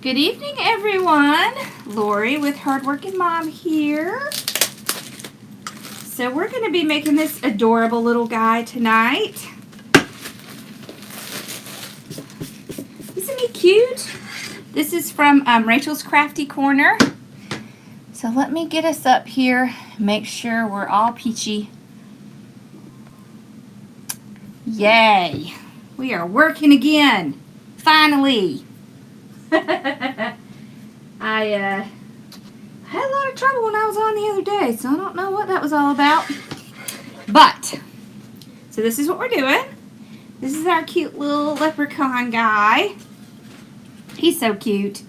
Good evening, everyone. Lori with Hardworking Mom here. So we're going to be making this adorable little guy tonight. Isn't he cute? This is from Rachel's Crafty Corner. So let me get us up here, make sure we're all peachy. Yay! We are working again. Finally. I had a lot of trouble when I was on the other day, so I don't know what that was all about. But, so this is what we're doing. This is our cute little leprechaun guy. He's so cute.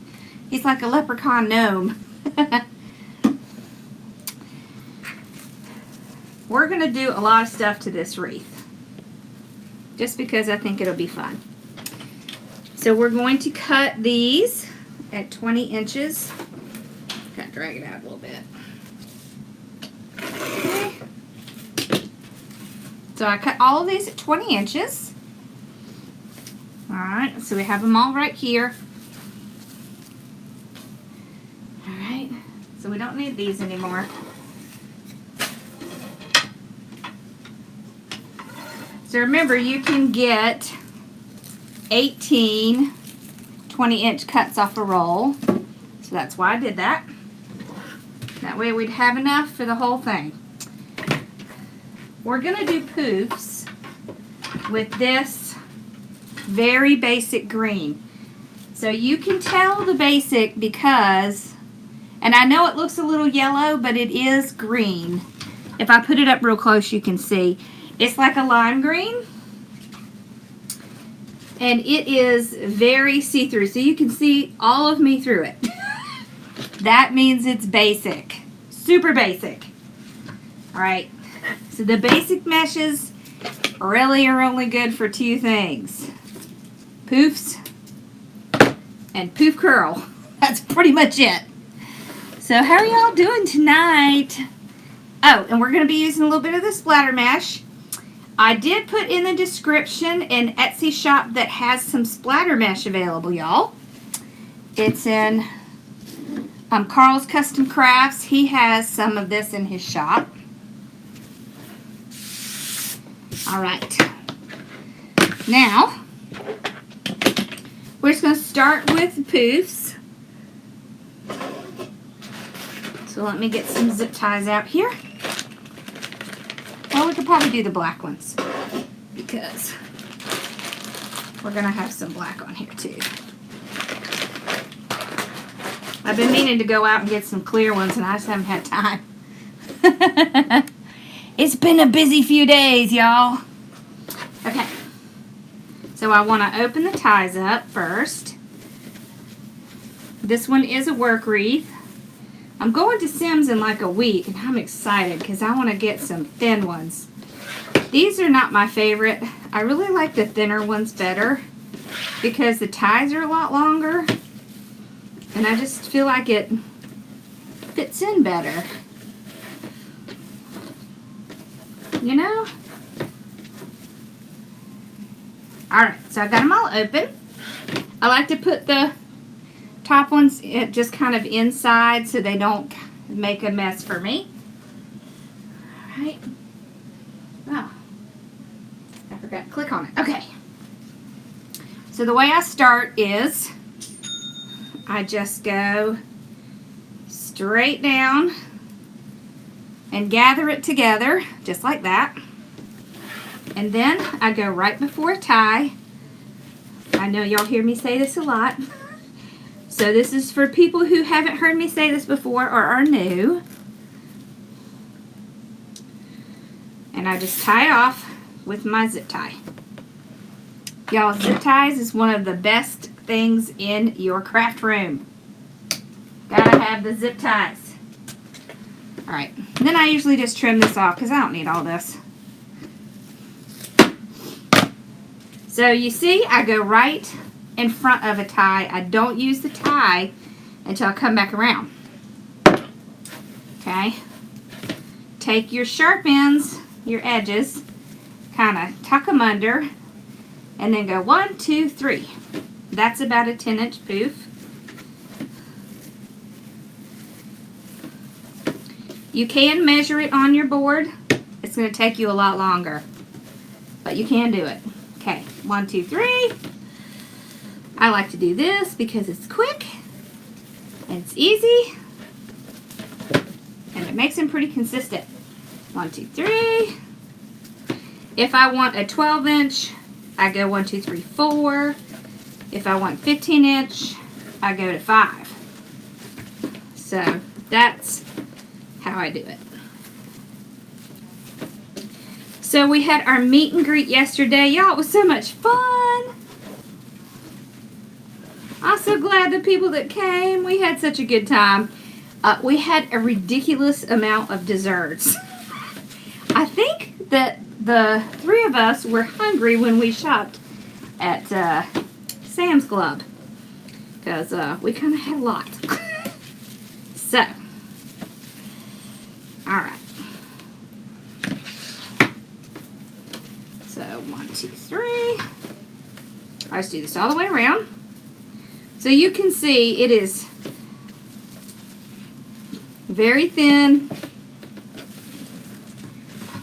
He's like a leprechaun gnome. We're going to do a lot of stuff to this wreath, just because I think it'll be fun. So we're going to cut these at 20 inches. Kind of drag it out a little bit. Okay. So I cut all of these at 20 inches. Alright, so we have them all right here. Alright, so we don't need these anymore. So remember, you can get 18 20-inch cuts off a roll. So that's why I did that. That way we'd have enough for the whole thing. We're going to do poofs with this very basic green. So you can tell the basic because, and I know it looks a little yellow, but it is green. If I put it up real close, you can see. It's like a lime green, and it is very see-through, so you can see all of me through it. That means it's basic, super basic. All right, so the basic meshes really are only good for two things: poofs and poof curl. That's pretty much it. So how are y'all doing tonight? Oh, and we're going to be using a little bit of the splatter mesh. I did put in the description an Etsy shop that has some splatter mesh available, y'all. It's in Carl's Custom Crafts. He has some of this in his shop. Alright. Now, we're just going to start with the poofs. So let me get some zip ties out here. Well, we could probably do the black ones because we're going to have some black on here too. I've been meaning to go out and get some clear ones and I just haven't had time. It's been a busy few days, y'all. Okay. So I want to open the ties up first. This one is a work wreath. I'm going to Sims in like a week, and I'm excited because I want to get some thin ones. These are not my favorite. I really like the thinner ones better because the ties are a lot longer, and I just feel like it fits in better. You know? Alright, so I got them all open. I like to put the top ones just kind of inside so they don't make a mess for me. Alright. Oh, I forgot to click on it. Okay. So the way I start is I just go straight down and gather it together just like that. And then I go right before a tie. I know y'all hear me say this a lot. So this is for people who haven't heard me say this before or are new. And I just tie off with my zip tie. Y'all, zip ties is one of the best things in your craft room. Gotta have the zip ties. Alright, then I usually just trim this off because I don't need all this. So you see, I go right in front of a tie. I don't use the tie until I come back around. Okay. Take your sharp ends, your edges, kind of tuck them under, and then go 1, 2, 3. That's about a 10-inch poof. You can measure it on your board. It's going to take you a lot longer, but you can do it. Okay, 1, 2, 3. I like to do this because it's quick and it's easy and it makes them pretty consistent. 1, 2, 3. If I want a 12-inch, I go 1, 2, 3, 4. If I want 15-inch, I go to 5. So that's how I do it. So we had our meet and greet yesterday. Y'all, it was so much fun. I'm so glad the people that came. We had such a good time. We had a ridiculous amount of desserts. I think that the 3 of us were hungry when we shopped at Sam's Club, because we kind of had a lot. So, alright. So, 1, 2, 3. I just do this all the way around. So you can see it is very thin.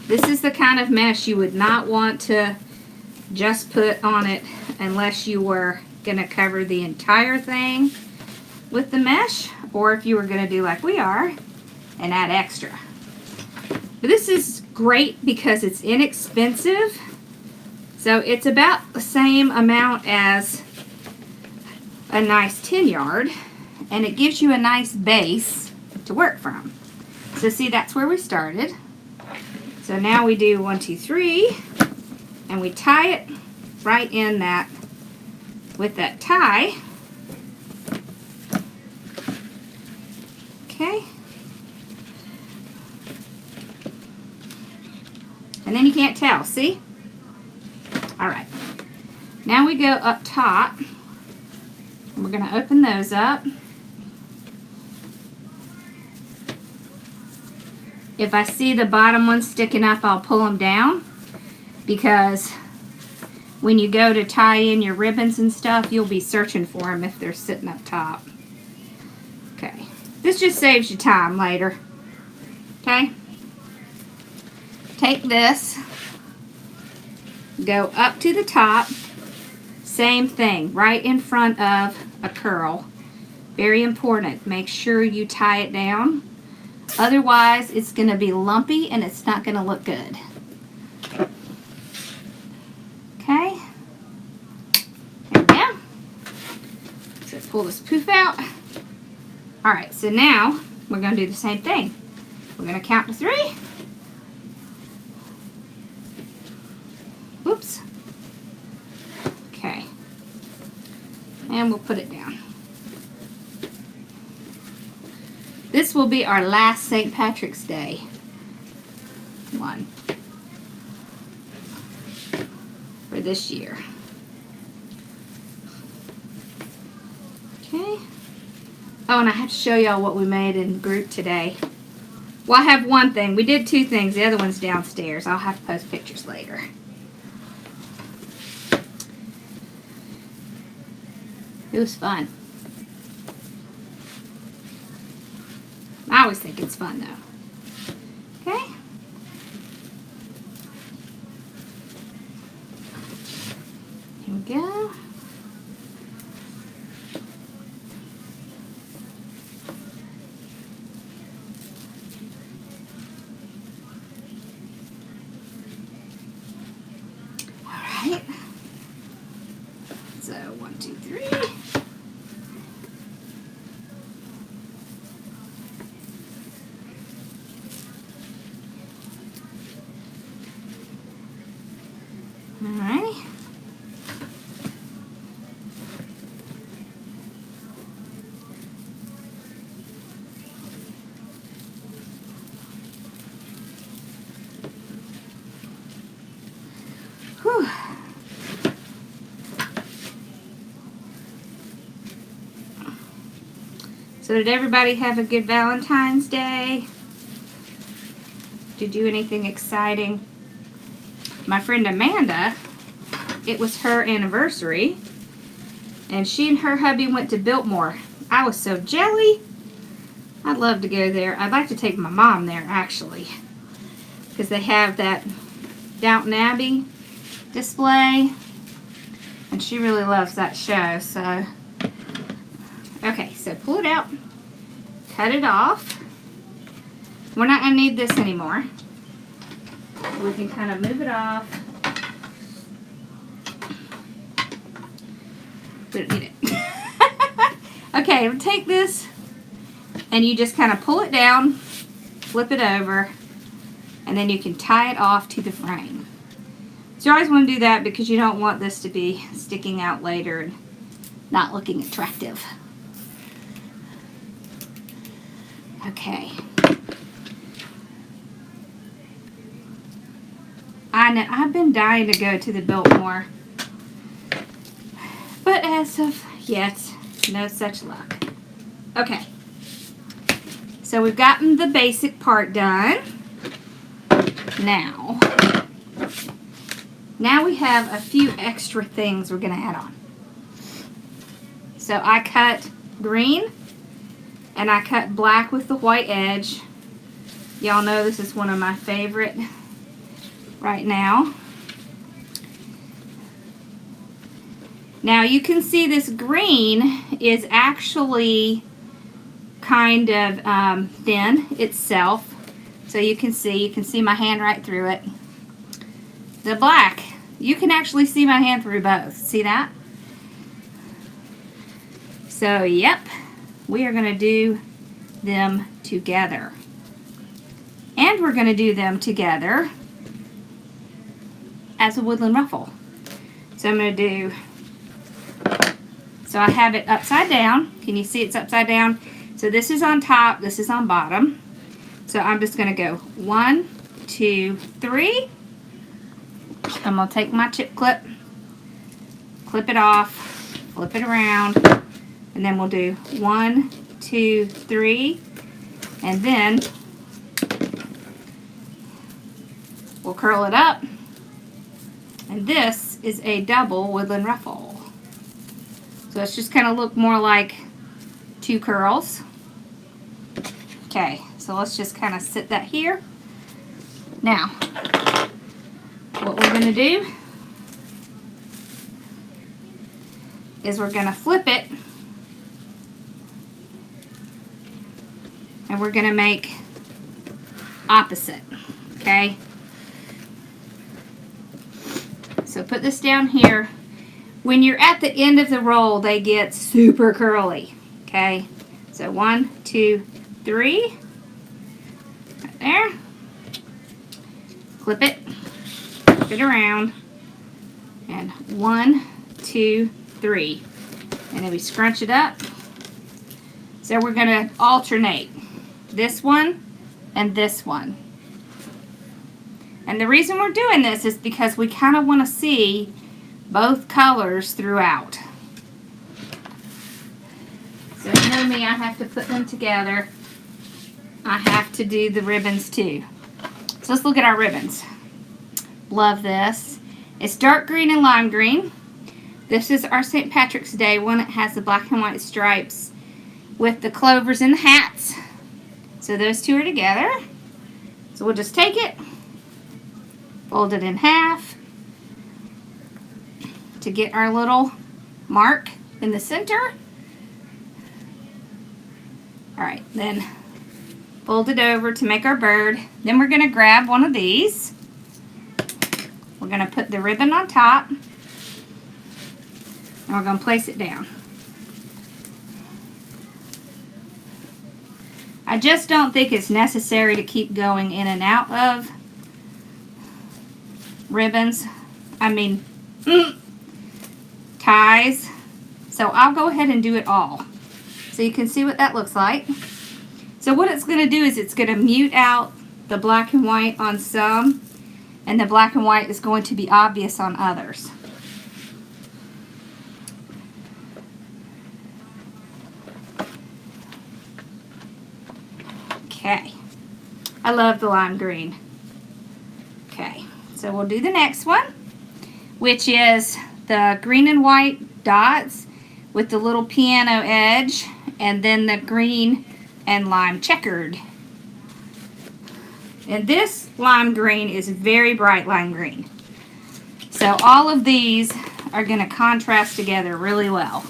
This is the kind of mesh you would not want to just put on it unless you were going to cover the entire thing with the mesh, or if you were going to do like we are and add extra. But this is great because it's inexpensive. So it's about the same amount as a nice 10-yard, and it gives you a nice base to work from. So see, that's where we started. So now we do 1, 2, 3, and we tie it right in that with that tie. Okay. And then you can't tell, see? All right. Now we go up top. And we're going to open those up. If I see the bottom one sticking up, I'll pull them down, because when you go to tie in your ribbons and stuff, you'll be searching for them if they're sitting up top. Okay. This just saves you time later. Okay. Take this, go up to the top, same thing, right in front of a curl. Very important. Make sure you tie it down. Otherwise, it's going to be lumpy and it's not going to look good. Okay. There we go. So pull this poof out. Alright, so now we're going to do the same thing. We're going to count to 3. Whoops. Okay. And we'll put it down. This will be our last St. Patrick's Day one for this year. Okay. Oh, and I have to show y'all what we made in group today. Well, I have one thing. We did 2 things. The other one's downstairs. I'll have to post pictures later. It was fun. I always think it's fun, though. Okay. Here we go. All right. So 1, 2, 3. Alright. Whew. So did everybody have a good Valentine's Day? Did you do anything exciting? My friend Amanda, it was her anniversary, and she and her hubby went to Biltmore. I was so jelly. I'd love to go there. I'd like to take my mom there, actually, because they have that Downton Abbey display, and she really loves that show. So, okay, so pull it out, cut it off. We're not going to need this anymore. We can kind of move it off. We don't need it. Okay, we'll take this, and you just kind of pull it down, flip it over, and then you can tie it off to the frame. So you always want to do that because you don't want this to be sticking out later and not looking attractive. Okay. I know, I've been dying to go to the Biltmore, but as of yet, no such luck. Okay. So we've gotten the basic part done. Now we have a few extra things we're going to add on. So I cut green and I cut black with the white edge. Y'all know this is one of my favorite right now. Now you can see this green is actually kind of thin itself. So you can see my hand right through it. The black, you can actually see my hand through both. See that? So, yep, we are going to do them together. And we're going to do them together as a woodland ruffle. So I'm going to do, so I have it upside down. Can you see it's upside down? So this is on top, this is on bottom. So I'm just going to go 1, 2, 3. I'm going to take my chip clip, clip it off, flip it around, and then we'll do 1, 2, 3, and then we'll curl it up. And this is a double woodland ruffle. So it's just kind of look more like 2 curls. Okay, so let's just kind of sit that here. Now, what we're going to do is we're going to flip it, and we're going to make opposite, okay? So put this down here. When you're at the end of the roll, they get super curly, okay? So 1, 2, 3, right there. Clip it, flip it around, and 1, 2, 3, and then we scrunch it up. So we're going to alternate this one and this one. And the reason we're doing this is because we kind of want to see both colors throughout. So you know me, I have to put them together. I have to do the ribbons too. So let's look at our ribbons. Love this. It's dark green and lime green. This is our St. Patrick's Day one. It has the black and white stripes with the clovers and the hats. So those two are together. So we'll just take it, fold it in half to get our little mark in the center. Alright, then fold it over to make our bird. Then we're going to grab one of these. We're going to put the ribbon on top, and we're going to place it down. I just don't think it's necessary to keep going in and out of ribbons. I mean, ties. So I'll go ahead and do it all. So you can see what that looks like. So what it's going to do is it's going to mute out the black and white on some, and the black and white is going to be obvious on others. Okay. I love the lime green. Okay. So we'll do the next one, which is the green and white dots with the little piano edge, and then the green and lime checkered. And this lime green is very bright lime green. So all of these are going to contrast together really well.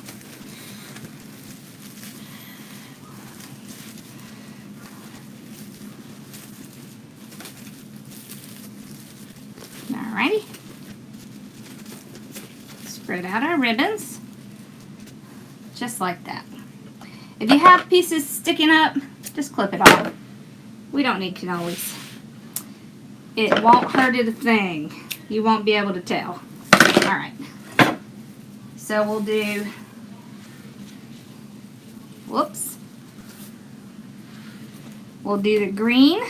Alrighty. Spread out our ribbons. Just like that. If you have pieces sticking up, just clip it off. We don't need cannolis. It won't hurt it a thing. You won't be able to tell. Alright. So we'll do, whoops. We'll do the green.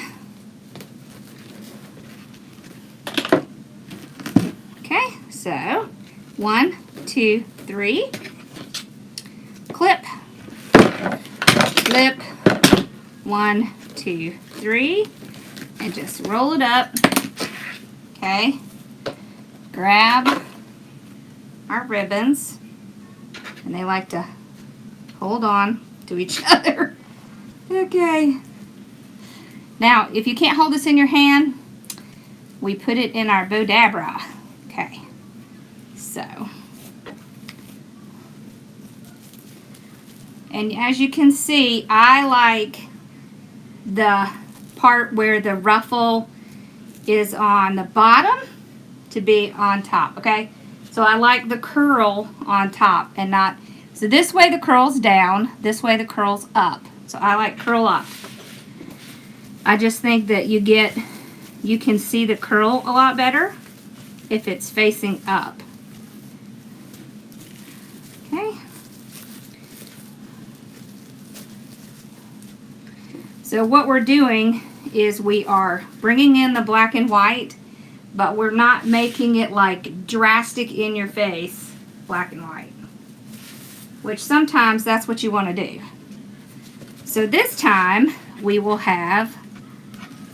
Okay, so 1, 2, 3. Clip. Flip. 1, 2, 3. And just roll it up. Okay. Grab our ribbons. And they like to hold on to each other. Okay. Now, if you can't hold this in your hand, we put it in our Bodabra. Okay. So. And as you can see, I like the part where the ruffle is on the bottom to be on top, okay? So I like the curl on top and not, so this way the curl's down, this way the curl's up. So I like curl up. I just think that you can see the curl a lot better if it's facing up. Okay. So what we're doing is we are bringing in the black and white, but we're not making it like drastic in your face black and white, which sometimes that's what you want to do. So this time we will have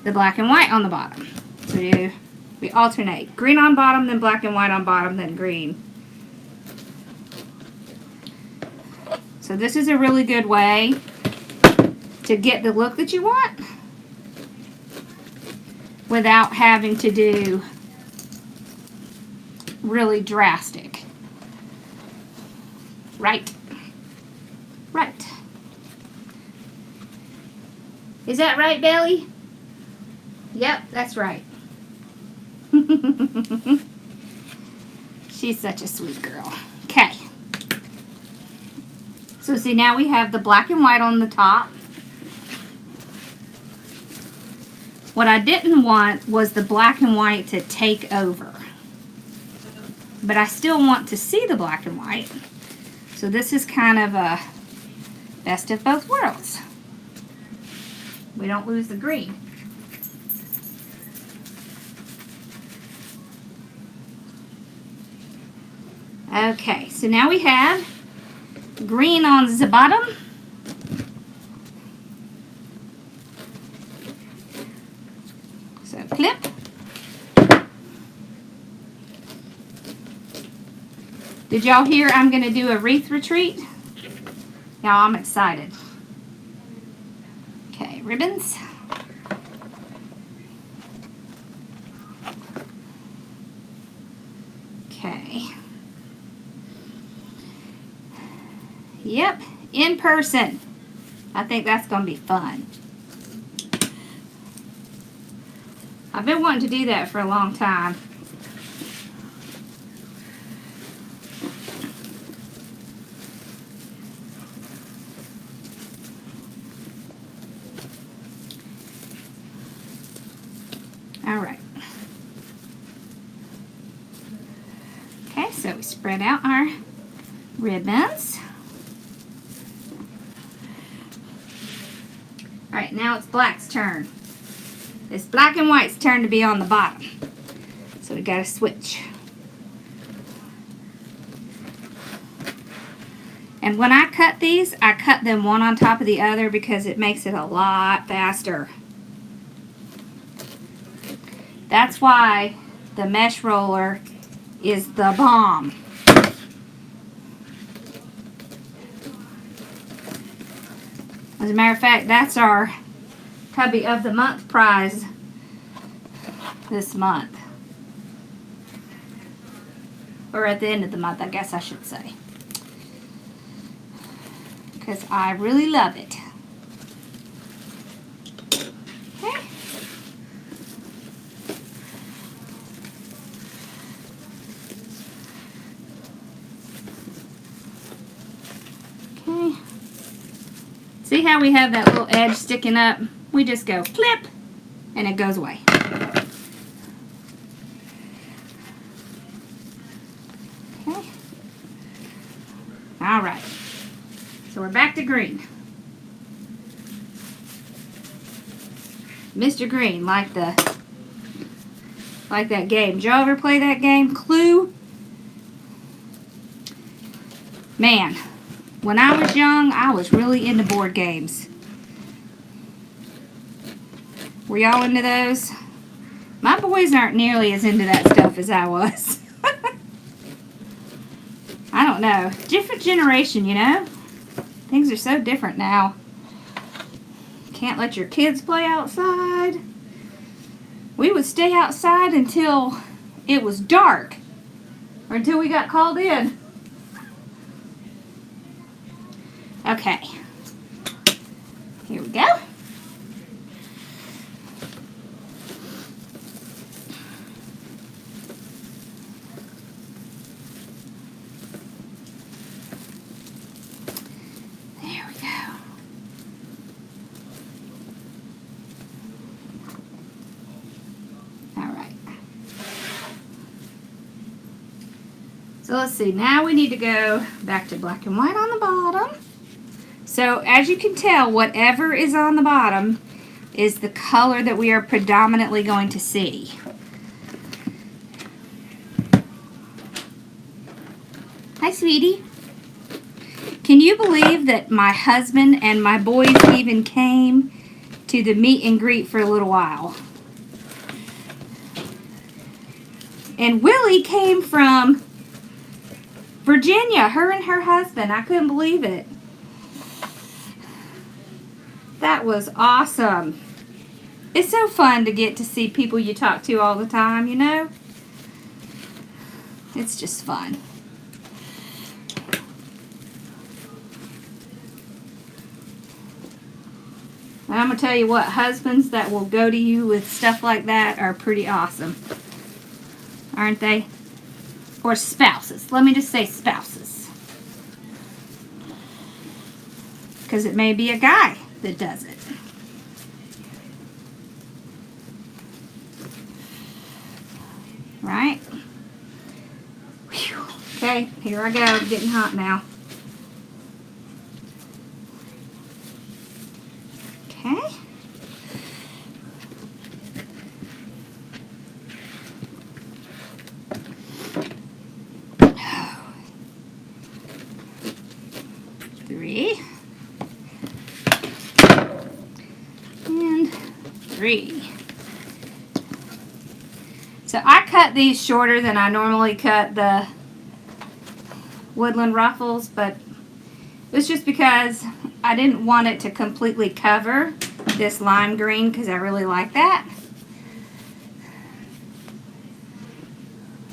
the black and white on the bottom. So we alternate green on bottom, then black and white on bottom, then green. So this is a really good way to get the look that you want without having to do really drastic. Right. Right. Is that right, Belly? Yep, that's right. She's such a sweet girl. Okay. So see, now we have the black and white on the top. What I didn't want was the black and white to take over. But I still want to see the black and white. So this is kind of a best of both worlds. We don't lose the green. Okay, so now we have green on the bottom. So clip. Did y'all hear I'm going to do a wreath retreat? Y'all, I'm excited. Okay, ribbons. Okay. Yep, in person. I think that's going to be fun. I've been wanting to do that for a long time. All right. Okay, so we spread out our ribbons. All right, now it's black's turn. It's black and white's turn to be on the bottom. So we got to switch. And when I cut these, I cut them one on top of the other because it makes it a lot faster. That's why the mesh roller is the bomb. As a matter of fact, that's our Hubby of the Month prize this month. Or at the end of the month, I guess I should say. Because I really love it. Okay. Okay. See how we have that little edge sticking up? We just go clip and it goes away. Okay. All right. So we're back to green. Mr. Green, like that game. Did y'all ever play that game, Clue? Man, when I was young, I was really into board games. Were y'all into those? My boys aren't nearly as into that stuff as I was. I don't know. Different generation, you know? Things are so different now. Can't let your kids play outside. We would stay outside until it was dark. Or until we got called in. Okay. Here we go. So let's see, now we need to go back to black and white on the bottom. So as you can tell, whatever is on the bottom is the color that we are predominantly going to see. Hi, sweetie. Can you believe that my husband and my boys even came to the meet and greet for a little while? And Willie came from Virginia, her and her husband. I couldn't believe it. That was awesome. It's so fun to get to see people you talk to all the time, you know? It's just fun. And I'm going to tell you what, husbands that will go to you with stuff like that are pretty awesome. Aren't they? Or spouses. Let me just say spouses. Because it may be a guy that does it. Right? Whew. Okay, here I go. It's getting hot now. Okay. Three. And three. So I cut these shorter than I normally cut the woodland ruffles, but it was just because I didn't want it to completely cover this lime green because I really like that.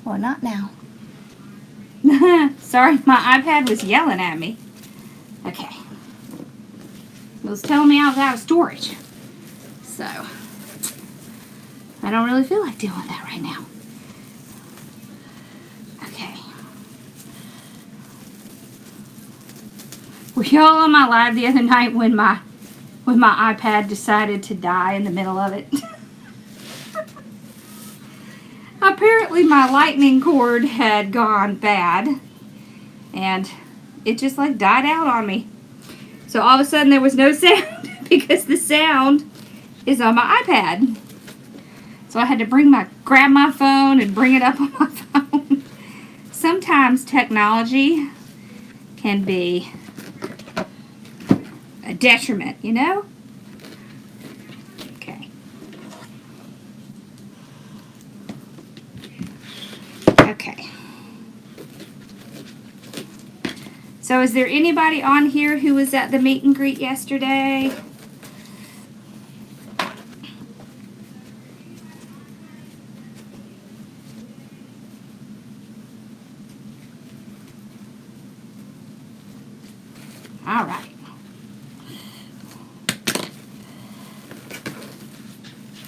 Well, not now. Sorry, my iPad was yelling at me. Okay. It was telling me I was out of storage. So, I don't really feel like doing that right now. Okay. Were y'all on my live the other night when my iPad decided to die in the middle of it? Apparently my lightning cord had gone bad and it just like died out on me. So all of a sudden there was no sound because the sound is on my iPad. So I had to grab my phone and bring it up on my phone. Sometimes technology can be a detriment, you know? Okay. Okay. So is there anybody on here who was at the meet and greet yesterday? All right.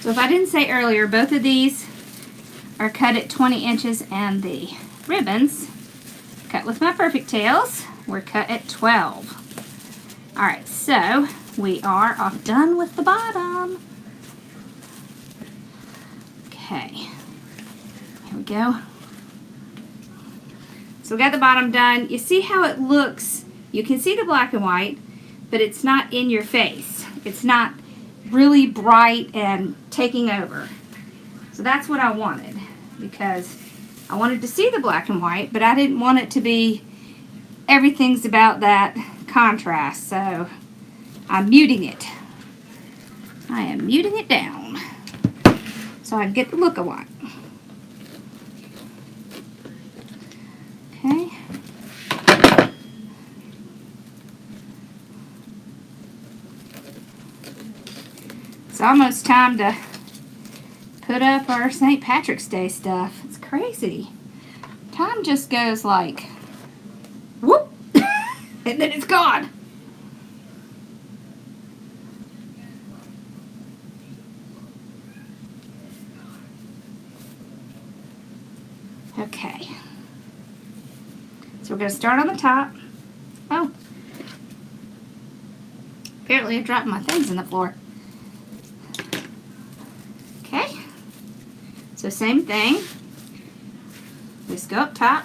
So if I didn't say earlier, both of these are cut at 20 inches and the ribbons cut with my perfect tails were cut at 12. All right, so we are all done with the bottom. Okay, here we go. So we got the bottom done. You see how it looks? You can see the black and white, but it's not in your face. It's not really bright and taking over. So that's what I wanted, because I wanted to see the black and white, but I didn't want it to be everything's about that contrast. So I'm muting it. I am muting it down so I can get the look I want. Okay. It's almost time to put up our St. Patrick's Day stuff. It's crazy. Time just goes like, whoop, and then it's gone. Okay. So we're going to start on the top. Oh. Apparently I dropped my things on the floor. Okay. So same thing. Just go up top.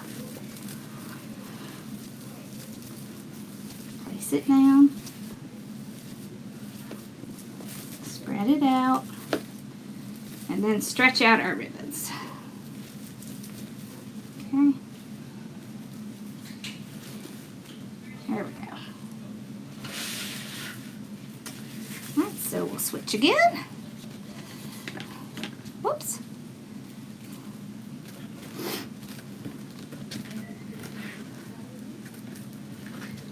Place it down. Spread it out. And then stretch out our ribbons. Okay. There we go. Alright, so we'll switch again. Whoops.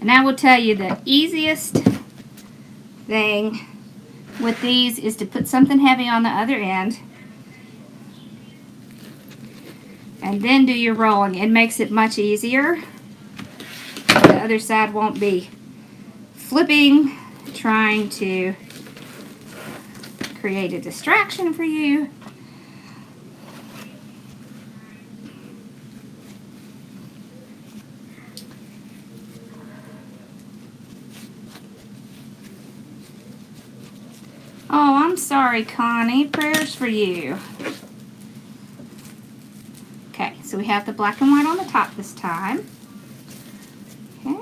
And I will tell you the easiest thing with these is to put something heavy on the other end and then do your rolling. It makes it much easier. The other side won't be flipping, trying to create a distraction for you. Oh, I'm sorry, Connie. Prayers for you. Okay, so we have the black and white on the top this time. Okay.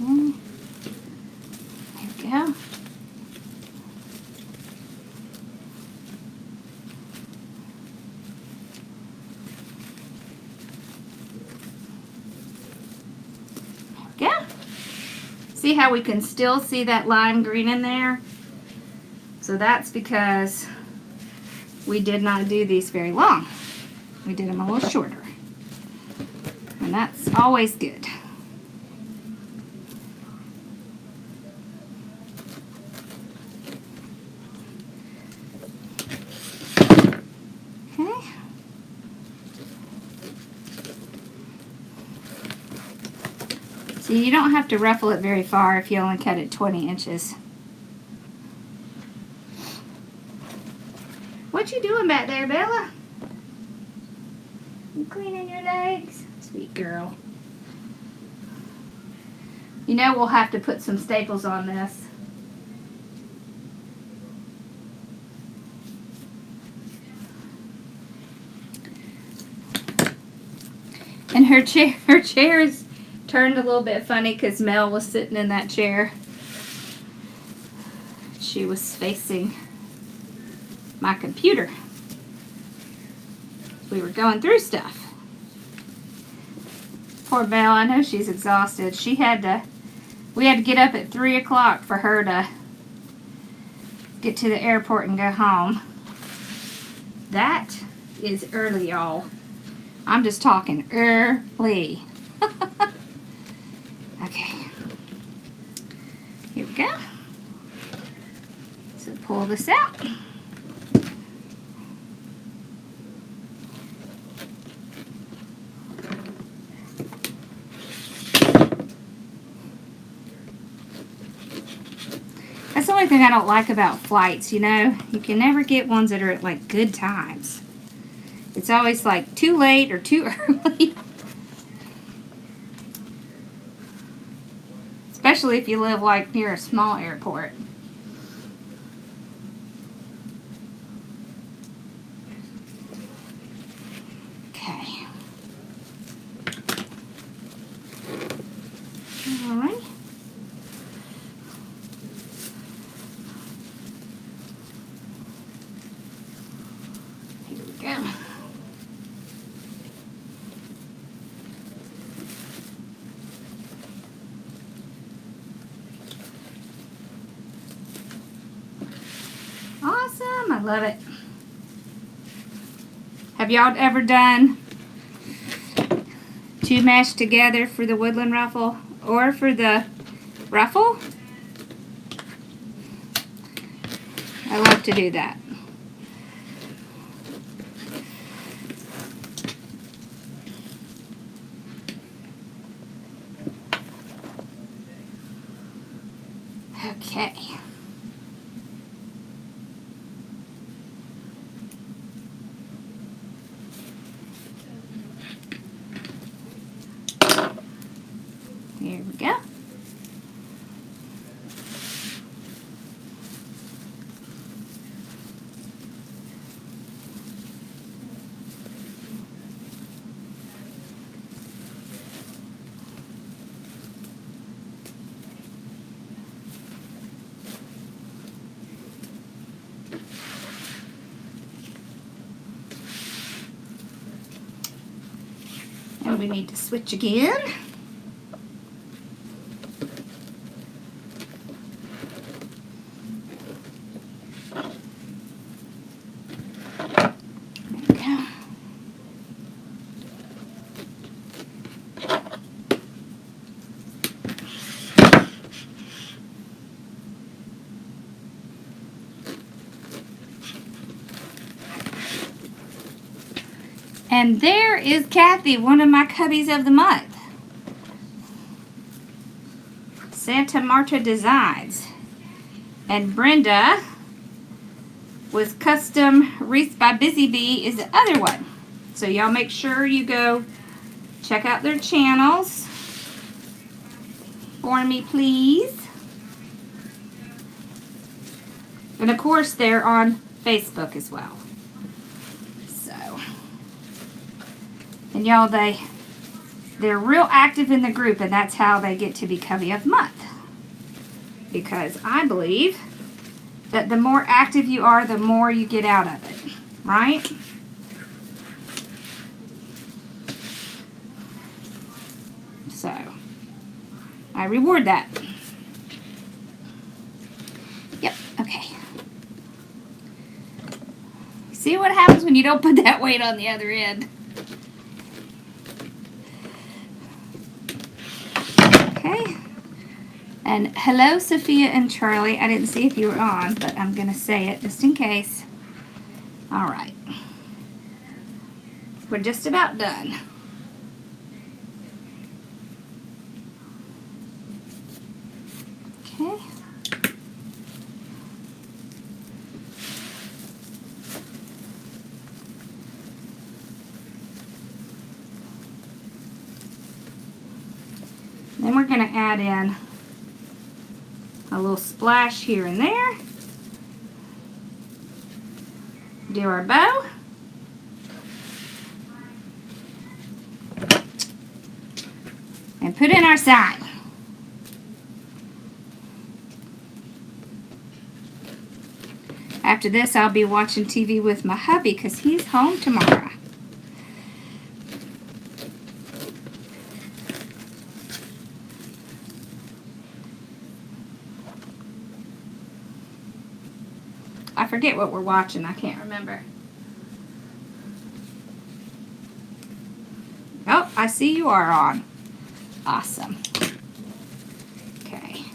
Okay. There we go. See how we can still see that lime green in there? So that's because we did not do these very long. We did them a little shorter. And that's always good. Okay. So you don't have to ruffle it very far if you only cut it 20 inches. What you doing back there, Bella? You cleaning your legs? Sweet girl. You know we'll have to put some staples on this. And her chair is turned a little bit funny because Mel was sitting in that chair. She was facing my computer. We were going through stuff. Poor Mel, I know she's exhausted. We had to get up at 3 o'clock for her to get to the airport and go home. That is early, y'all. I'm just talking early. Okay. Here we go. So pull this out. That's the only thing I don't like about flights, you know. You can never get ones that are at like good times. It's always like too late or too early. Especially if you live like near a small airport. Okay. All right. Here we go. Awesome, I love it. Have y'all ever done two mashed together for the woodland ruffle or for the ruffle? I love to do that. Okay. Here we go. And we need to switch again. And there is Kathy, one of my cubbies of the month. Santa Marta Designs. And Brenda with Custom Wreath by Busy Bee is the other one. So y'all make sure you go check out their channels for me, please. And of course they're on Facebook as well. And y'all, they're real active in the group, and that's how they get to be Cubby of the Month. Because I believe that the more active you are, the more you get out of it. Right? So, I reward that. Yep, okay. See what happens when you don't put that weight on the other end. Okay, and hello Sophia and Charlie. I didn't see if you were on, but I'm going to say it just in case. Alright, we're just about done. Okay. Then we're going to add in a little splash here and there. Do our bow. And put in our sign. After this, I'll be watching TV with my hubby because he's home tomorrow. I forget what we're watching. I can't remember. I see you are on. Awesome. Okay.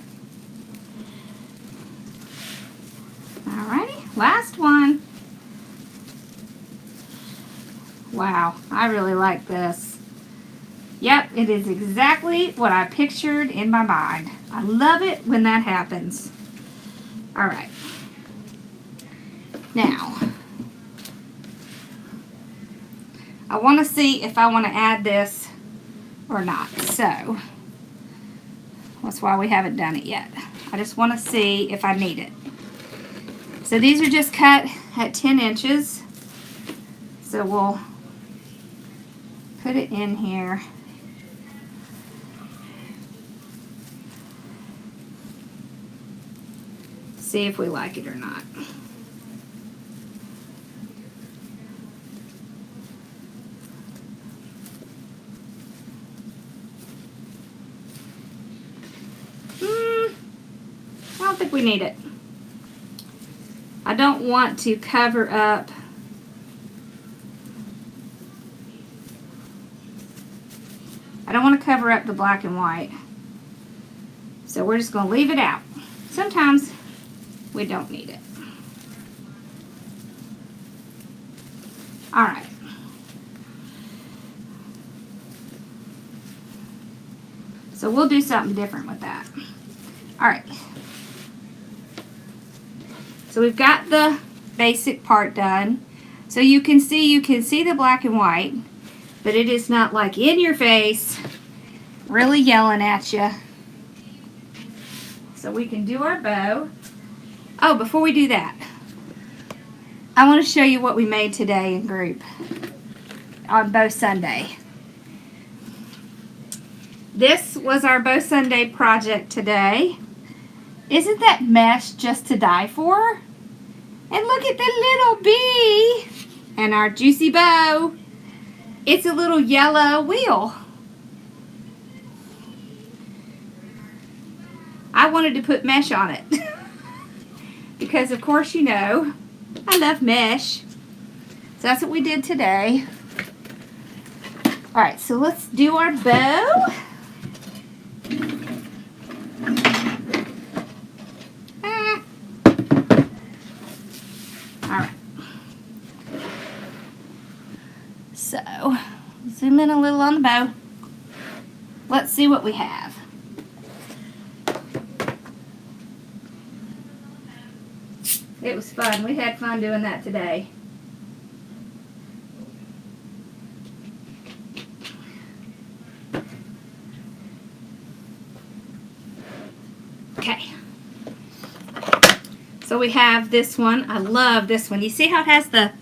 Alrighty, last one. Wow, I really like this. Yep, it is exactly what I pictured in my mind. I love it when that happens. Alright. Now, I want to see if I want to add this or not. So, that's why we haven't done it yet. I just want to see if I need it. So these are just cut at 10 inches. So we'll put it in here. See if we like it or not. I don't think we need it. I don't want to cover up the black and white. So we're just going to leave it out. Sometimes we don't need it. Alright. So we'll do something different with that. Alright. So we've got the basic part done. So you can see the black and white, but it is not like in your face, really yelling at you. So we can do our bow. Oh, before we do that, I want to show you what we made today in group on Bow Sunday. This was our Bow Sunday project today. Isn't that mesh just to die for? And look at the little bee and our juicy bow. It's a little yellow wheel. I wanted to put mesh on it because of course you know I love mesh. So that's what we did today. Alright, so let's do our bow. Alright. So, zoom in a little on the bow. Let's see what we have. It was fun. We had fun doing that today. Okay. So we have this one. I love this one. You see how it has the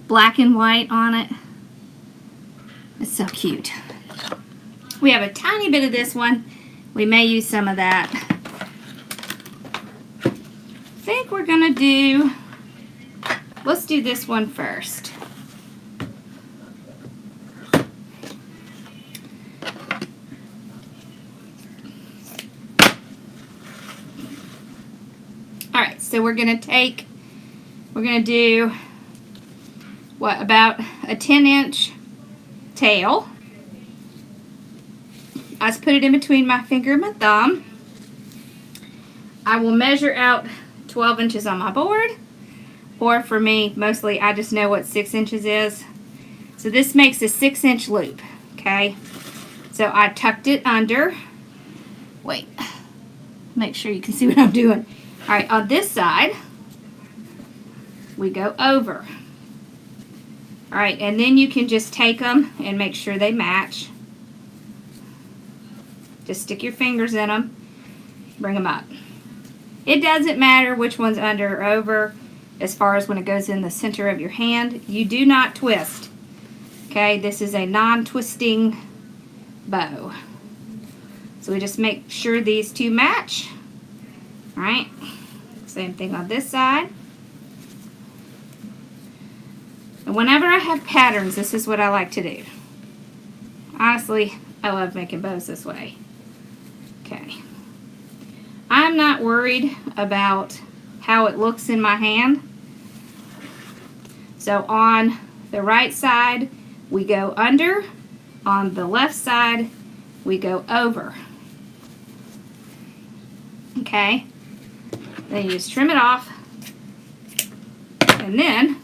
black and white on it? It's so cute. We have a tiny bit of this one. We may use some of that. I think we're gonna do, let's do this one first. Alright, so we're gonna do what, about a 10-inch tail. I just put it in between my finger and my thumb. I will measure out 12 inches on my board, or for me, mostly I just know what 6 inches is. So this makes a 6-inch loop, okay? So I tucked it under. Wait, make sure you can see what I'm doing. All right, on this side, we go over. All right, and then you can just take them and make sure they match. Just stick your fingers in them, bring them up. It doesn't matter which one's under or over as far as when it goes in the center of your hand. You do not twist. Okay, this is a non-twisting bow. So we just make sure these two match. All right, same thing on this side. And whenever I have patterns, this is what I like to do. Honestly, I love making bows this way. Okay. I'm not worried about how it looks in my hand. So on the right side, we go under, on the left side, we go over. Okay, then you just trim it off, and then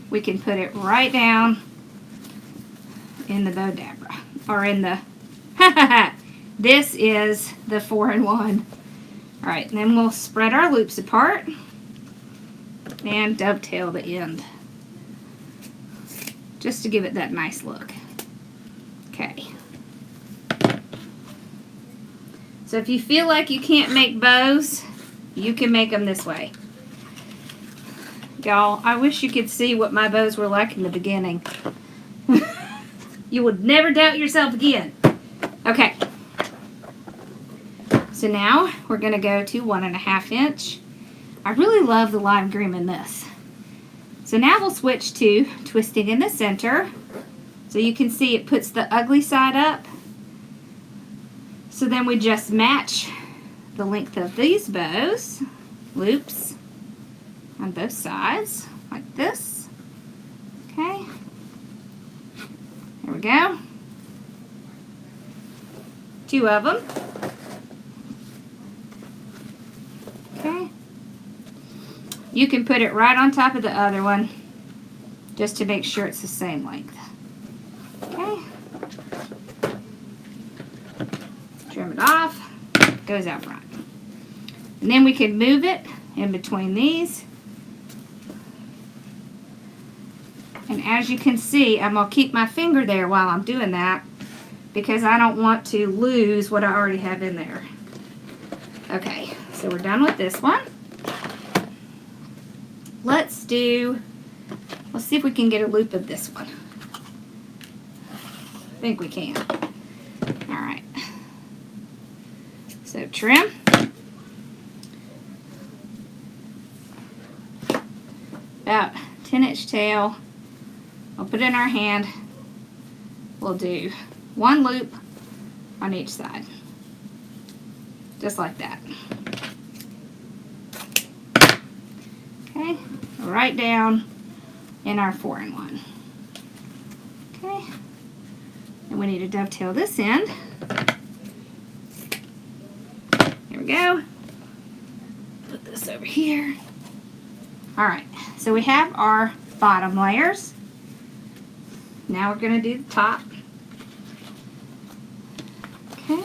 we can put it right down in the bow dabra, or in the, this is the 4-in-1. All right, and then we'll spread our loops apart and dovetail the end, just to give it that nice look. Okay. So if you feel like you can't make bows, you can make them this way. Y'all, I wish you could see what my bows were like in the beginning. You would never doubt yourself again. Okay. So now we're going to go to 1.5 inch. I really love the lime green in this. So now we'll switch to twisting in the center. So you can see it puts the ugly side up. So then we just match the length of these bows, loops, on both sides, like this. Okay. There we go. 2 of them. Okay. You can put it right on top of the other one, just to make sure it's the same length. Okay. Trim it off, goes out front. And then we can move it in between these. And as you can see, I'm going to keep my finger there while I'm doing that, because I don't want to lose what I already have in there. Okay, so we're done with this one. Let's see if we can get a loop of this one. I think we can. All right. So trim. About 10-inch tail. I'll put it in our hand. We'll do 1 loop on each side. Just like that. Okay, right down in our 4-in-1. Okay, and we need to dovetail this end. Here we go. Put this over here. All right, so we have our bottom layers. Now we're going to do the top. Okay.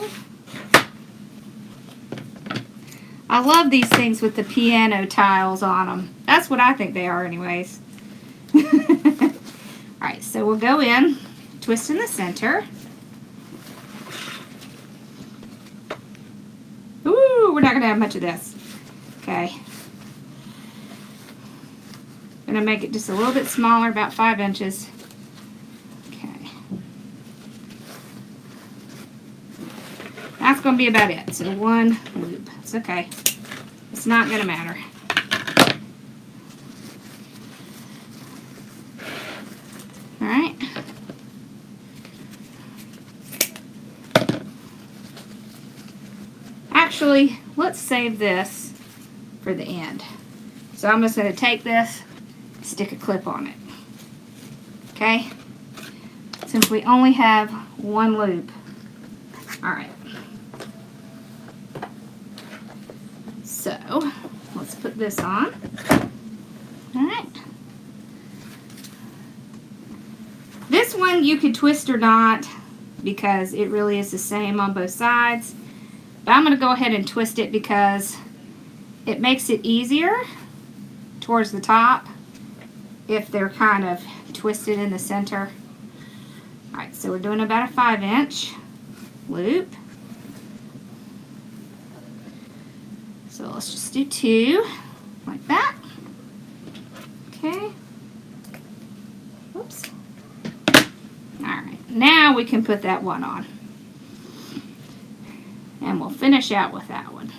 I love these things with the piano tiles on them. That's what I think they are anyways. Alright, so we'll go in, twist in the center. Ooh, we're not going to have much of this. Okay. I'm going to make it just a little bit smaller, about 5 inches. Okay. That's going to be about it. So 1 loop. It's okay. It's not going to matter. Alright. Actually, let's save this for the end. So I'm just going to take this, stick a clip on it. Okay? Since we only have 1 loop. Alright. So, let's put this on. Alright. This one you could twist or not, because it really is the same on both sides. But I'm going to go ahead and twist it because it makes it easier towards the top if they're kind of twisted in the center. Alright, so we're doing about a 5-inch loop. So let's just do 2, like that. Okay. Oops. Alright, now we can put that one on. And we'll finish out with that one.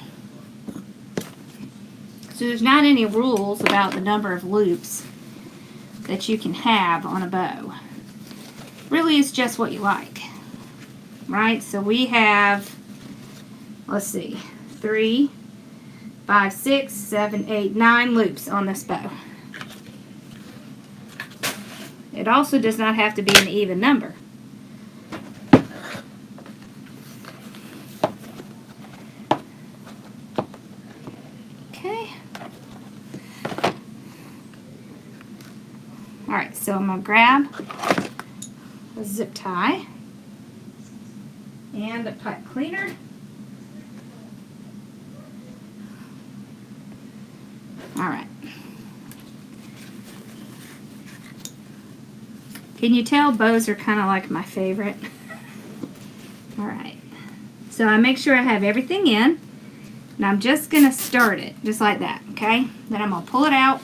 So there's not any rules about the number of loops that you can have on a bow. Really, it's just what you like. Right? So we have, let's see, 3, 5, 6, 7, 8, 9 loops on this bow. It also does not have to be an even number. so I'm going to grab a zip tie and a pipe cleaner. Alright. Can you tell bows are kind of like my favorite? Alright. So I make sure I have everything in. And I'm just going to start it, just like that, okay? Then I'm going to pull it out.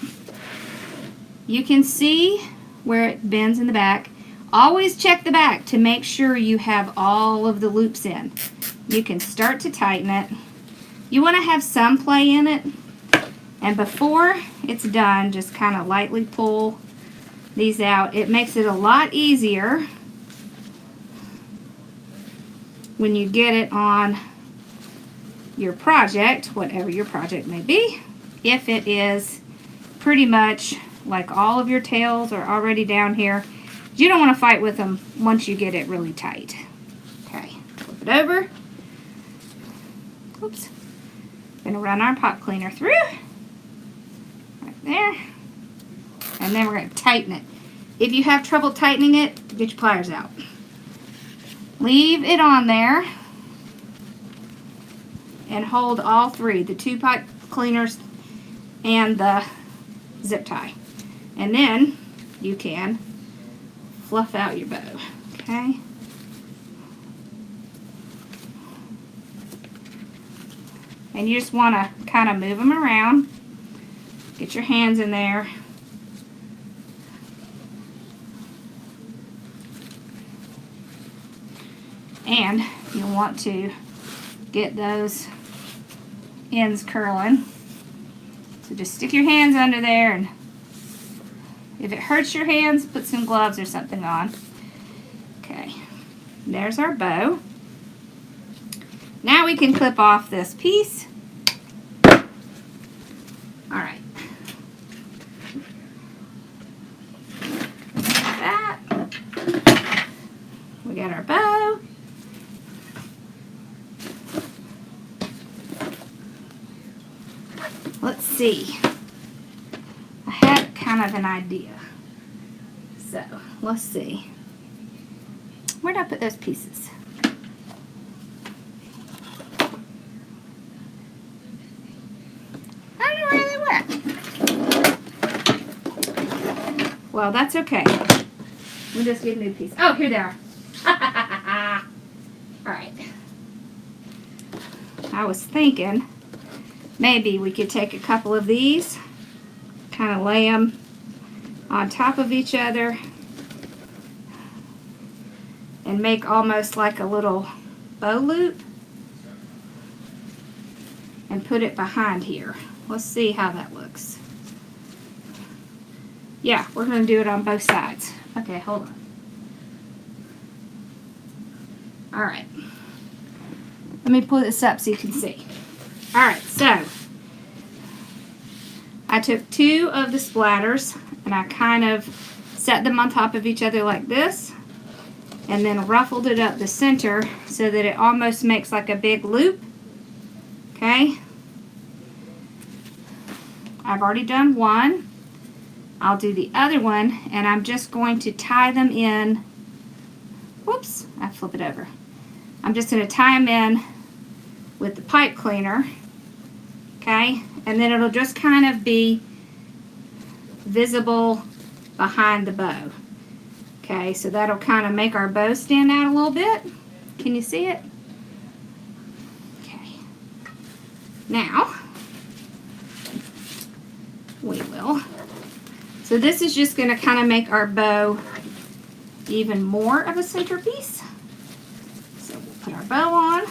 You can see where it bends in the back. Always check the back to make sure you have all of the loops in. You can start to tighten it. You want to have some play in it. And before it's done, just kind of lightly pull these out. It makes it a lot easier when you get it on your project, whatever your project may be. If it is pretty much like all of your tails are already down here, you don't want to fight with them once you get it really tight. Okay, flip it over. Oops. Gonna run our pot cleaner through. Right there. And then we're gonna tighten it. If you have trouble tightening it, get your pliers out. Leave it on there and hold all three, the two pipe cleaners and the zip tie. And then you can fluff out your bow, okay? And you just want to kind of move them around. Get your hands in there. And you'll want to get those ends curling. So just stick your hands under there, and if it hurts your hands, put some gloves or something on. Okay, there's our bow. Now we can clip off this piece. Alright. Like that. We got our bow. Let's see. I had kind of an idea. So, let's see. Where did I put those pieces? I don't know where they went. Well, that's okay. We'll just get a new piece. Oh, here they are. Alright. I was thinking maybe we could take a couple of these, kind of lay them on top of each other, and make almost like a little bow loop, and put it behind here. Let's see how that looks. Yeah, we're going to do it on both sides. Okay, hold on. Alright. Let me pull this up so you can see. Alright, so I took two of the splatters and I kind of set them on top of each other like this, and then ruffled it up the center so that it almost makes like a big loop. Okay? I've already done one. I'll do the other one, and I'm just going to tie them in. Whoops, I flip it over. I'm just going to tie them in with the pipe cleaner. Okay? And then it'll just kind of be visible behind the bow. Okay, so that'll kind of make our bow stand out a little bit. Can you see it? Okay. Now, we will. So this is just going to kind of make our bow even more of a centerpiece. So we'll put our bow on.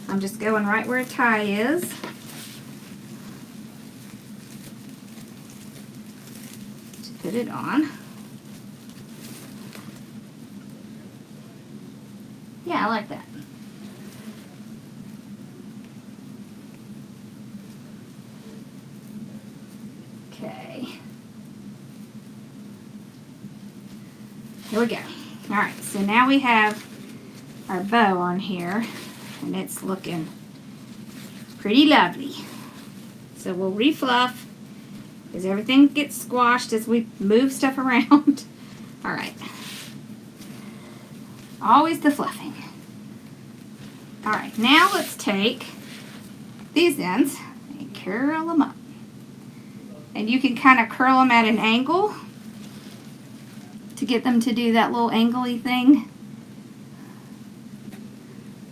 I'm just going right where a tie is. To put it on. Yeah, I like that. Okay. Here we go. Alright, so now we have our bow on here, and it's looking pretty lovely. So we'll refluff because everything gets squashed as we move stuff around. All right. Always the fluffing. All right, now let's take these ends and curl them up. And you can kind of curl them at an angle to get them to do that little angly thing.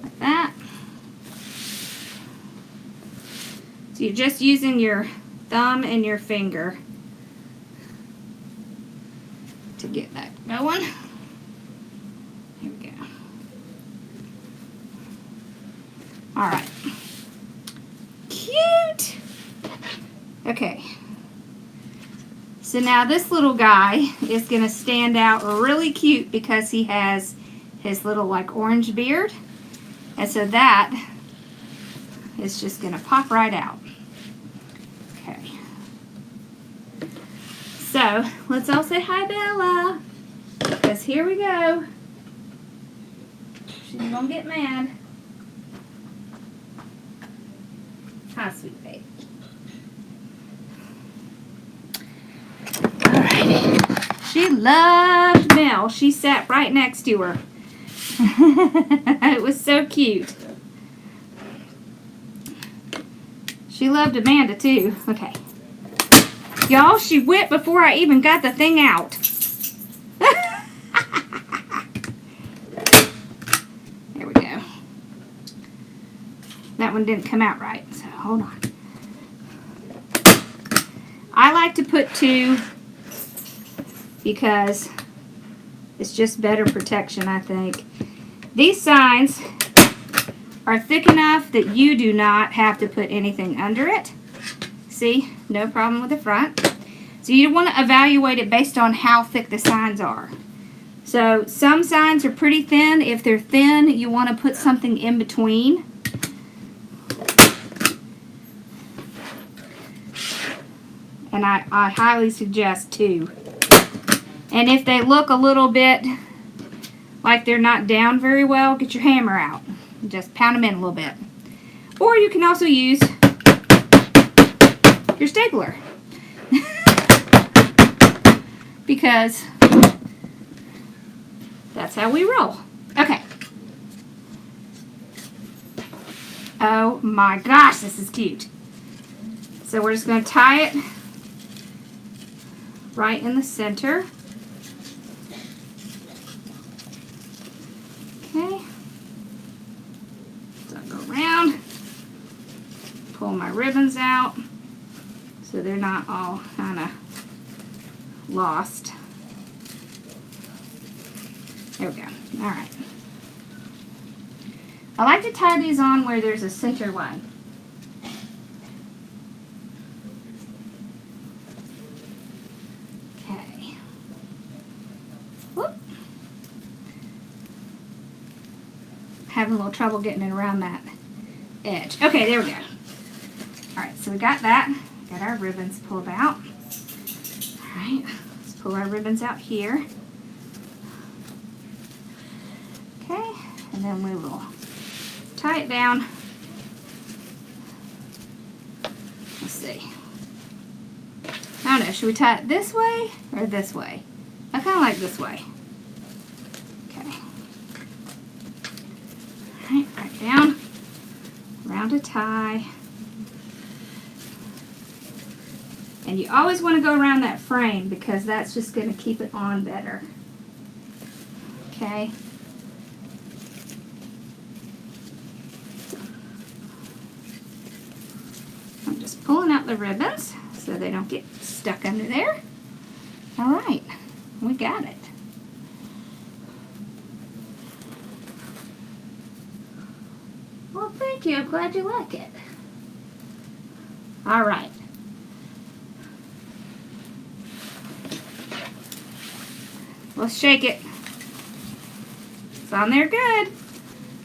Like that. So you're just using your thumb and your finger to get that going. Here we go. All right. Cute. Okay. So now this little guy is going to stand out really cute because he has his little like orange beard. And so that is just going to pop right out. Okay. So let's all say hi, Bella. Because here we go. She's going to get mad. Hi, sweet baby. Alrighty. She loved Mel. She sat right next to her. It was so cute. She loved Amanda too. Okay. Y'all, she went before I even got the thing out. There we go. That one didn't come out right, so hold on. I like to put 2 because it's just better protection, I think. These signs are thick enough that you do not have to put anything under it. See, no problem with the front. So you want to evaluate it based on how thick the signs are. So some signs are pretty thin. If they're thin, you want to put something in between. And I highly suggest 2. And if they look a little bit like they're not down very well, get your hammer out. Just pound them in a little bit. Or you can also use your stapler. Because that's how we roll. Okay. Oh my gosh, this is cute. So we're just going to tie it right in the center. Okay. So I'll go around, pull my ribbons out so they're not all kind of lost. There we go. All right. I like to tie these on where there's a center line. Okay. Whoop. Having a little trouble getting it around that edge. Okay, there we go. All right, so we got that. Got our ribbons pulled out. All right, let's pull our ribbons out here. Okay, and then we will tie it down. Let's see. I don't know, should we tie it this way or this way? I kind of like this way. Okay. All right, right down, round a tie. And you always want to go around that frame because that's just going to keep it on better. Okay. I'm just pulling out the ribbons so they don't get stuck under there. All right, we got it. Well, thank you. I'm glad you like it. All right. Let's shake it. It's on there good.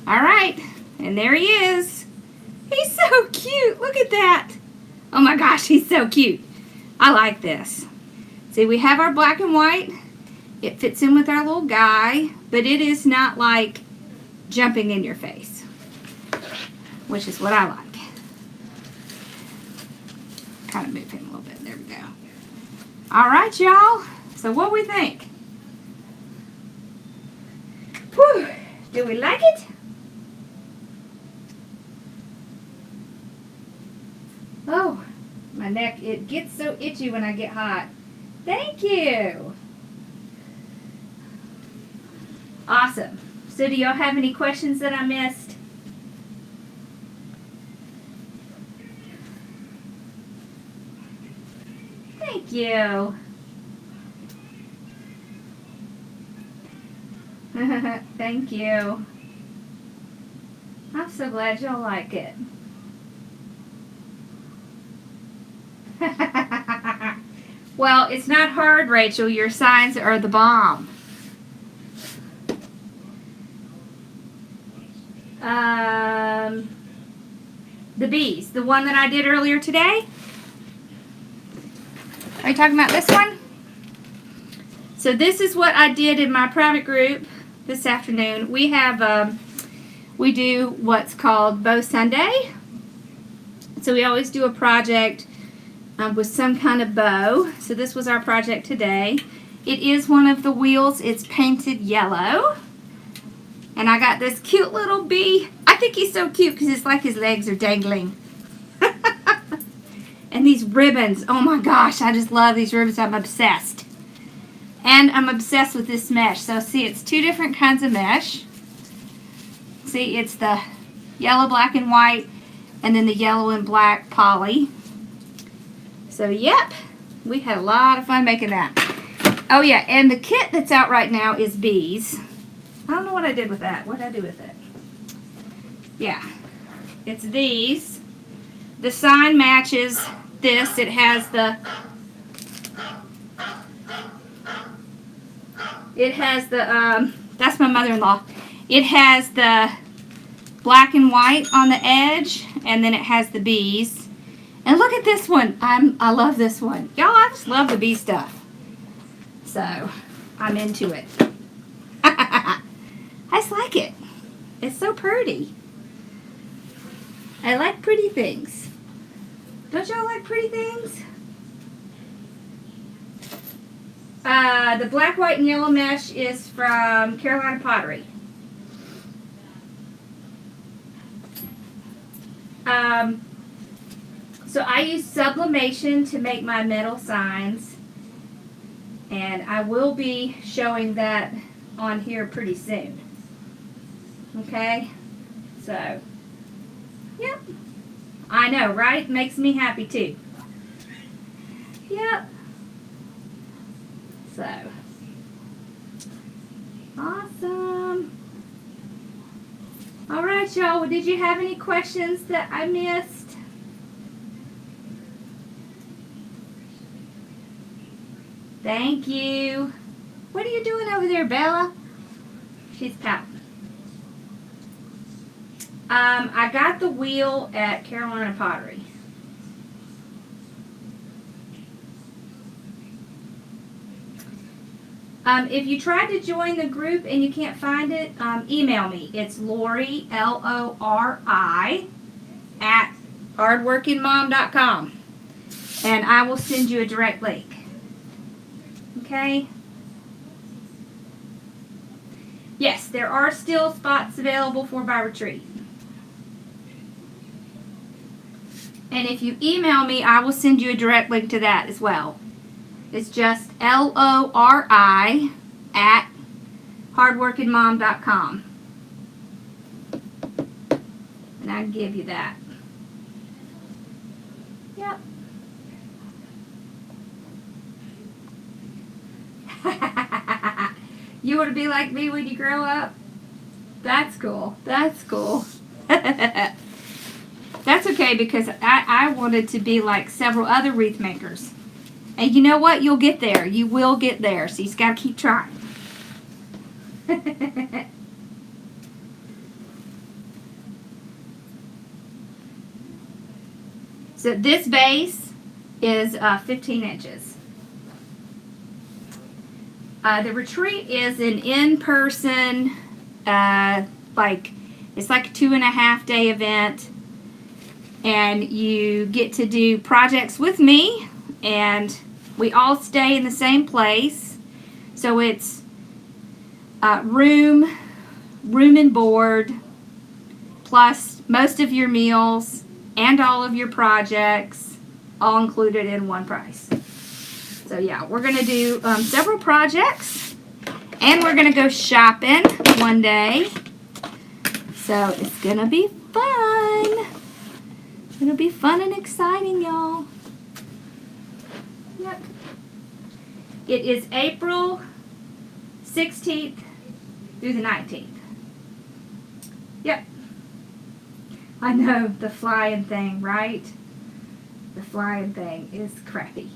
All right, and there he is. He's so cute. Look at that. Oh my gosh, he's so cute. I like this. See, we have our black and white. It fits in with our little guy, but it is not like jumping in your face, which is what I like. Kind of move him a little bit. There we go. All right, y'all. So what we think? Whew. Do we like it? Oh, my neck, it gets so itchy when I get hot. Thank you. Awesome. So do y'all have any questions that I missed? Thank you. Thank you. I'm so glad y'all like it. Well, it's not hard, Rachel. Your signs are the bomb. The bees, the one that I did earlier today. Are you talking about this one? So this is what I did in my private group this afternoon. We have, we do what's called Bow Sunday. So we always do a project with some kind of bow. So this was our project today. It is one of the wheels. It's painted yellow. And I got this cute little bee. I think he's so cute because it's like his legs are dangling. And these ribbons. Oh my gosh, I just love these ribbons. I'm obsessed. And I'm obsessed with this mesh. So see, it's two different kinds of mesh. See, it's the yellow, black, and white. And then the yellow and black poly. So yep, we had a lot of fun making that. Oh yeah, and the kit that's out right now is bees. I don't know what I did with that. What did I do with it? Yeah, it's these. The sign matches this. It has the that's my mother-in-law. It has the black and white on the edge, and then it has the bees. And look at this one. I love this one. Y'all, I just love the bee stuff. So, I'm into it. I just like it. It's so pretty. I like pretty things. Don't y'all like pretty things? The black, white, and yellow mesh is from Carolina Pottery. So I use sublimation to make my metal signs. And I will be showing that on here pretty soon. Okay? So, yep. I know, right? Makes me happy too. Yep. So, awesome. All right, y'all. Well, did you have any questions that I missed? Thank you. What are you doing over there, Bella? She's pouting. I got the wheel at Carolina Pottery. If you tried to join the group and you can't find it, email me. It's Lori, Lori, at hardworkingmom.com. And I will send you a direct link. Okay? Yes, there are still spots available for by retreat. And if you email me, I will send you a direct link to that as well. It's just Lori at hardworkingmom.com. And I can give you that. Yep. You want to be like me when you grow up? That's cool. That's cool. That's okay, because I wanted to be like several other wreath makers. And you know what? You'll get there. You will get there. So you just got to keep trying. So this base is 15 inches. The retreat is an in-person, it's like a 2.5 day event. And you get to do projects with me, and We all stay in the same place. So it's room and board, plus most of your meals and all of your projects, all included in one price. So yeah, we're going to do several projects, and we're going to go shopping one day. So it's going to be fun. It's going to be fun and exciting, y'all. Yep. It is April 16th through the 19th. Yep. I know, the flying thing, right? The flying thing is crappy.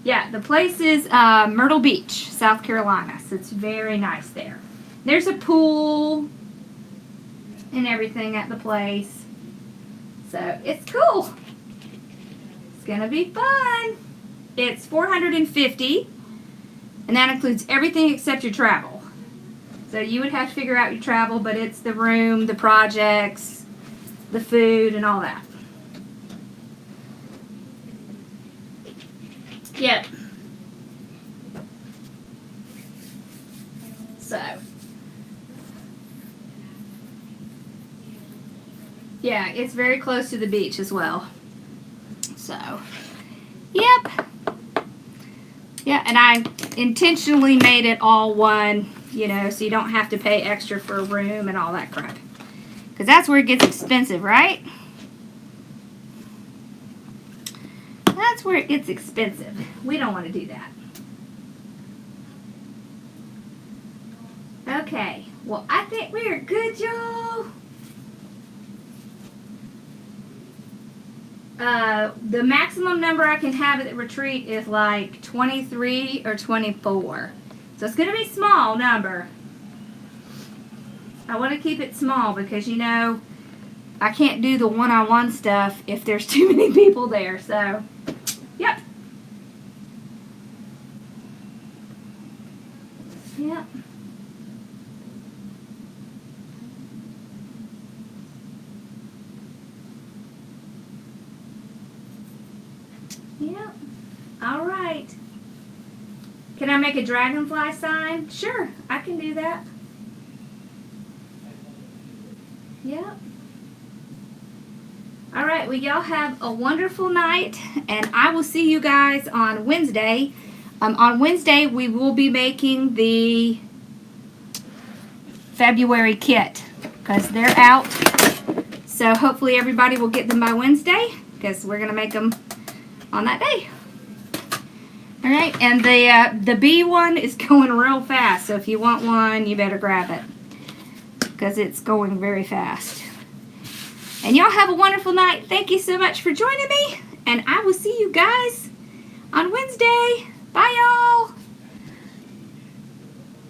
Yeah, the place is Myrtle Beach, South Carolina. So it's very nice there. There's a pool and everything at the place. So it's cool. It's going to be fun. It's $450, and that includes everything except your travel. So you would have to figure out your travel, but it's the room, the projects, the food, and all that. Yep. So, yeah, it's very close to the beach as well. So, yep. Yeah, and I intentionally made it all one, you know, so you don't have to pay extra for a room and all that crap. Because that's where it gets expensive, right? That's where it gets expensive. We don't want to do that. Okay, well, I think we are good, y'all. The maximum number I can have at the retreat is like 23 or 24. So it's going to be a small number. I want to keep it small because, you know, I can't do the one-on-one stuff if there's too many people there. So, yep. Yep. Yep. All right. Can I make a dragonfly sign? Sure, I can do that. Yep. All right, well, y'all have a wonderful night, and I will see you guys on Wednesday. On Wednesday, we will be making the February kit because they're out. So hopefully everybody will get them by Wednesday because we're going to make them on that day. All right, and the bee one is going real fast, so if you want one, you better grab it because it's going very fast. And y'all have a wonderful night. Thank you so much for joining me, and I will see you guys on Wednesday. Bye, y'all.